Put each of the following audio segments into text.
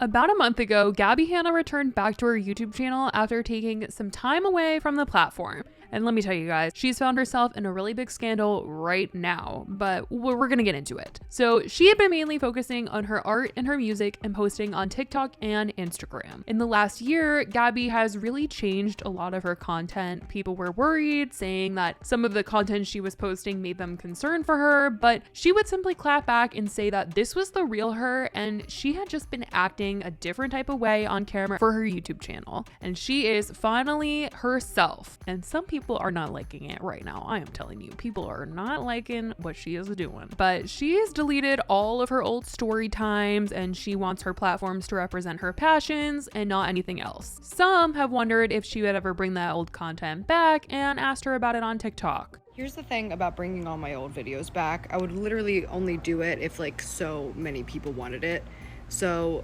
About a month ago, Gabbie Hanna returned back to her YouTube channel after taking some time away from the platform. And let me tell you guys, she's found herself in a really big scandal right now, but we're gonna get into it. So she had been mainly focusing on her art and her music and posting on TikTok and Instagram. In the last year, Gabbie has really changed a lot of her content. People were worried, saying that some of the content she was posting made them concerned for her, but she would simply clap back and say that this was the real her and she had just been acting a different type of way on camera for her YouTube channel. And she is finally herself. And some people are not liking it right now. I am telling you, people are not liking what she is doing. But she has deleted all of her old story times and she wants her platforms to represent her passions and not anything else. Some have wondered if she would ever bring that old content back and asked her about it on TikTok. Here's the thing about bringing all my old videos back. I would literally only do it if like so many people wanted it. So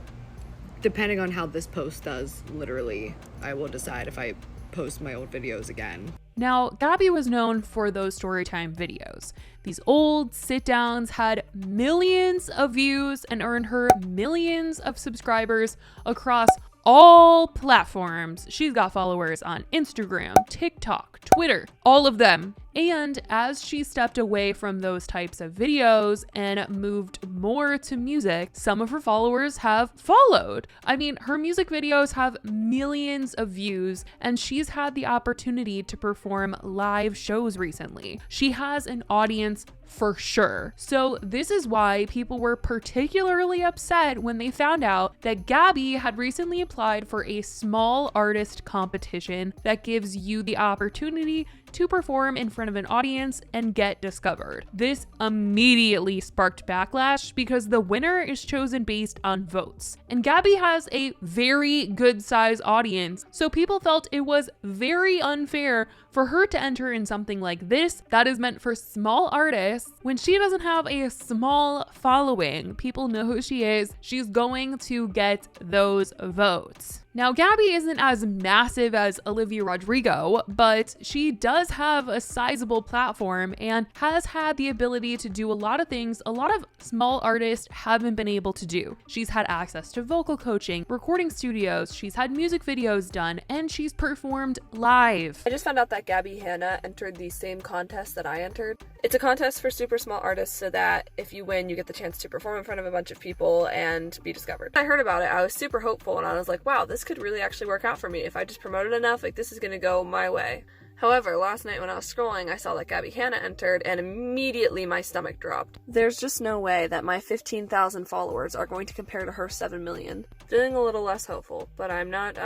depending on how this post does, literally, I will decide if I post my old videos again. Now, Gabbie was known for those storytime videos. These old sit-downs had millions of views and earned her millions of subscribers across all platforms. She's got followers on Instagram, TikTok, Twitter, all of them. And as she stepped away from those types of videos and moved more to music, some of her followers have followed. I mean, her music videos have millions of views and she's had the opportunity to perform live shows recently. She has an audience for sure. So this is why people were particularly upset when they found out that Gabbie had recently applied for a small artist competition that gives you the opportunity to perform in front of an audience and get discovered. This immediately sparked backlash because the winner is chosen based on votes. And Gabbie has a very good size audience, so people felt it was very unfair for her to enter in something like this that is meant for small artists when she doesn't have a small following. People know who she is. She's going to get those votes. Now, Gabbie isn't as massive as Olivia Rodrigo, but she does have a sizable platform and has had the ability to do a lot of things a lot of small artists haven't been able to do. She's had access to vocal coaching, recording studios, she's had music videos done, and she's performed live. I just found out that Gabbie Hanna entered the same contest that I entered. It's a contest for super small artists so that if you win, you get the chance to perform in front of a bunch of people and be discovered. When I heard about it, I was super hopeful and I was like, wow, this could really actually work out for me. If I just promoted enough, like this is gonna go my way. However, last night when I was scrolling, I saw that Gabbie Hanna entered and immediately my stomach dropped. There's just no way that my 15,000 followers are going to compare to her 7 million. Feeling a little less hopeful, but I'm not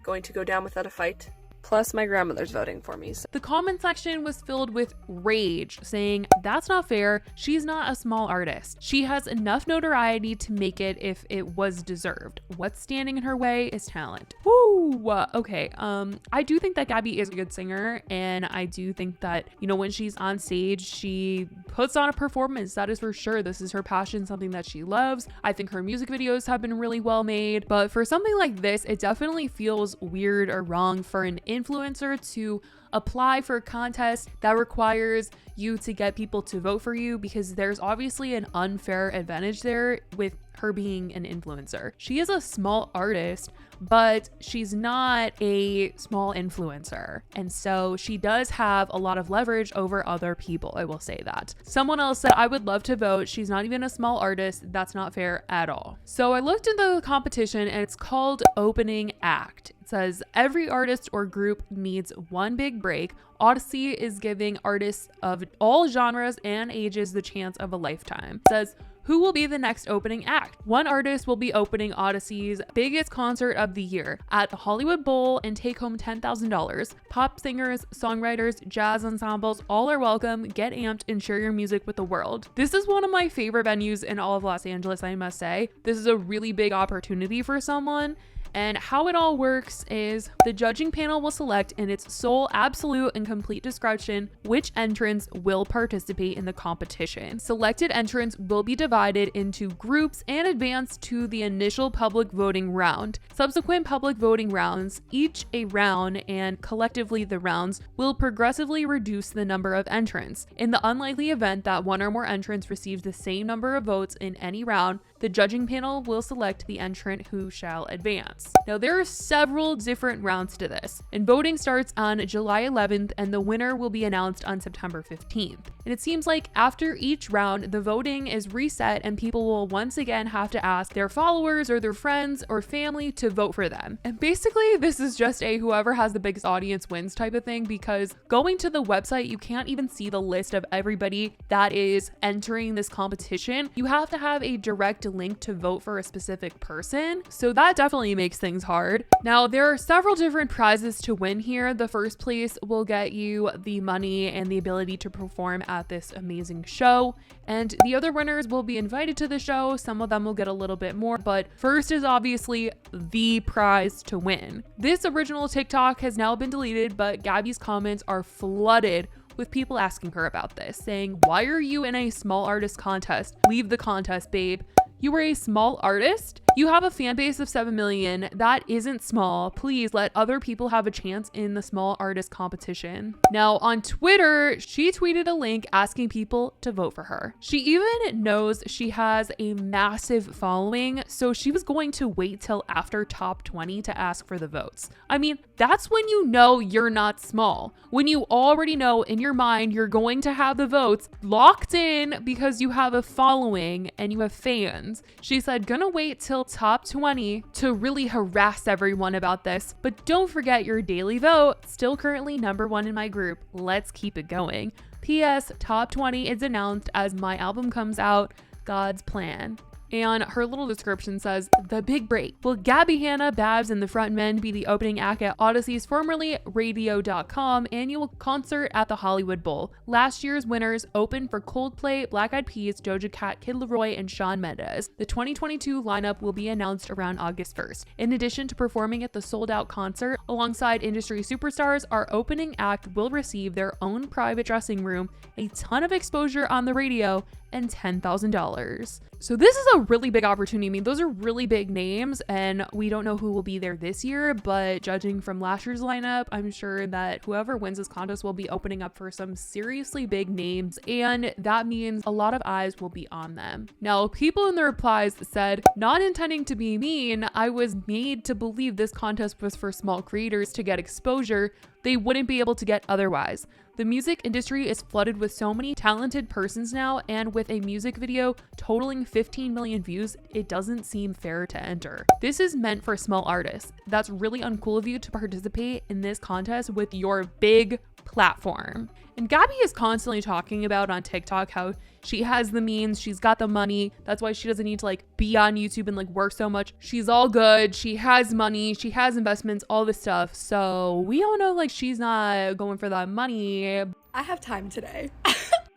going to go down without a fight. Plus, my grandmother's voting for me. So. The comment section was filled with rage, saying, that's not fair. She's not a small artist. She has enough notoriety to make it if it was deserved. What's standing in her way is talent. Woo! Okay, I do think that Gabbie is a good singer, and I do think that, you know, when she's on stage, she puts on a performance. That is for sure. This is her passion, something that she loves. I think her music videos have been really well made, but for something like this, it definitely feels weird or wrong for an influencer to apply for a contest that requires you to get people to vote for you, because there's obviously an unfair advantage there with her being an influencer. She is a small artist, but she's not a small influencer. And so she does have a lot of leverage over other people. I will say that. Someone else said, I would love to vote. She's not even a small artist. That's not fair at all. So I looked into the competition and it's called Opening Act. It says every artist or group needs one big break. Odyssey is giving artists of all genres and ages the chance of a lifetime. It says, who will be the next opening act? One artist will be opening Odyssey's biggest concert of the year at the Hollywood Bowl and take home $10,000. Pop singers, songwriters, jazz ensembles, all are welcome. Get amped and share your music with the world. This is one of my favorite venues in all of Los Angeles, I must say. This is a really big opportunity for someone. And how it all works is the judging panel will select in its sole, absolute, and complete discretion which entrants will participate in the competition. Selected entrants will be divided into groups and advance to the initial public voting round. Subsequent public voting rounds, each a round and collectively the rounds, will progressively reduce the number of entrants. In the unlikely event that one or more entrants receives the same number of votes in any round, the judging panel will select the entrant who shall advance. Now, there are several different rounds to this, and voting starts on July 11th and the winner will be announced on September 15th. And it seems like after each round, the voting is reset and people will once again have to ask their followers or their friends or family to vote for them. And basically, this is just a whoever has the biggest audience wins type of thing, because going to the website, you can't even see the list of everybody that is entering this competition. You have to have a direct link to vote for a specific person. So that definitely makes things hard. Now, there are several different prizes to win here. The first place will get you the money and the ability to perform at this amazing show. And the other winners will be invited to the show. Some of them will get a little bit more, but first is obviously the prize to win. This original TikTok has now been deleted, but Gabbie's comments are flooded with people asking her about this, saying, "Why are you in a small artist contest? Leave the contest, babe. You were a small artist? You have a fan base of 7 million. That isn't small. Please let other people have a chance in the small artist competition." Now, on Twitter, she tweeted a link asking people to vote for her. She even knows she has a massive following, so she was going to wait till after top 20 to ask for the votes. I mean, that's when you know you're not small. When you already know in your mind you're going to have the votes locked in because you have a following and you have fans. She said, "Gonna wait till top 20 to really harass everyone about this, but don't forget your daily vote. Still currently #1 in my group. Let's keep it going. P.S. Top 20 is announced as my album comes out. God's plan." And her little description says, "The big break. Will Gabbie Hanna, Babs, and the Frontmen be the opening act at Odyssey's formerly Radio.com annual concert at the Hollywood Bowl? Last year's winners opened for Coldplay, Black Eyed Peas, Doja Cat, Kid Laroi, and Shawn Mendes. The 2022 lineup will be announced around August 1st. In addition to performing at the sold-out concert alongside industry superstars, our opening act will receive their own private dressing room, a ton of exposure on the radio, and $10,000. So this is a really big opportunity. I mean, those are really big names, and we don't know who will be there this year, but judging from last year's lineup, I'm sure that whoever wins this contest will be opening up for some seriously big names, and that means a lot of eyes will be on them. Now, people in the replies said, "Not intending to be mean, I was made to believe this contest was for small creators to get exposure they wouldn't be able to get otherwise. The music industry is flooded with so many talented persons now, and with a music video totaling 15 million views, it doesn't seem fair to enter. This is meant for small artists. That's really uncool of you to participate in this contest with your big platform." And Gabbie is constantly talking about on TikTok how she has the means, she's got the money. That's why she doesn't need to be on YouTube and work so much. She's all good. She has money. She has investments, all this stuff. So we all know she's not going for that money. I have time today.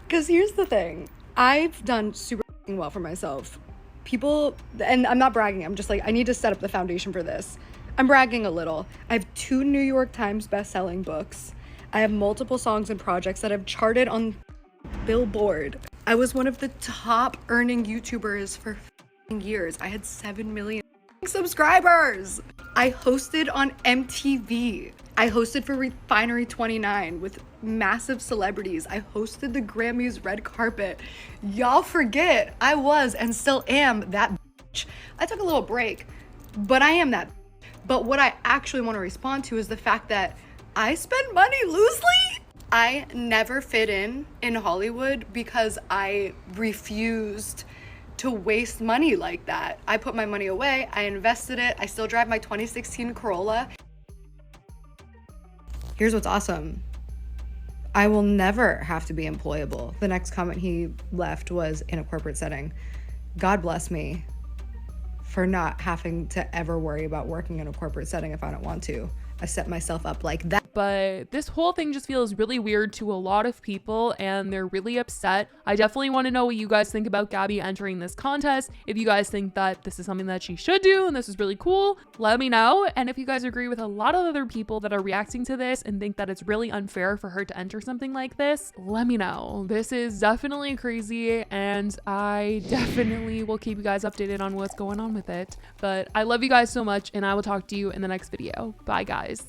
Because here's the thing. I've done super well for myself. People, and I'm not bragging. I'm just I need to set up the foundation for this. I'm bragging a little. I have 2 New York Times best-selling books. I have multiple songs and projects that have charted on Billboard. I was one of the top earning YouTubers for years. I had 7 million subscribers. I hosted on MTV. I hosted for Refinery 29 with massive celebrities. I hosted the Grammys red carpet. Y'all forget I was and still am that bitch. I took a little break, but I am that bitch. But what I actually want to respond to is the fact that I spend money loosely. I never fit in Hollywood because I refused to waste money like that. I put my money away, I invested it, I still drive my 2016 Corolla. Here's what's awesome. I will never have to be employable. The next comment he left was in a corporate setting. God bless me for not having to ever worry about working in a corporate setting if I don't want to. I set myself up like that. but this whole thing just feels really weird to a lot of people and they're really upset. I definitely want to know what you guys think about Gabbie entering this contest. If you guys think that this is something that she should do and this is really cool, let me know. And if you guys agree with a lot of other people that are reacting to this and think that it's really unfair for her to enter something like this, let me know. This is definitely crazy and I definitely will keep you guys updated on what's going on with it. But I love you guys so much and I will talk to you in the next video. Bye guys.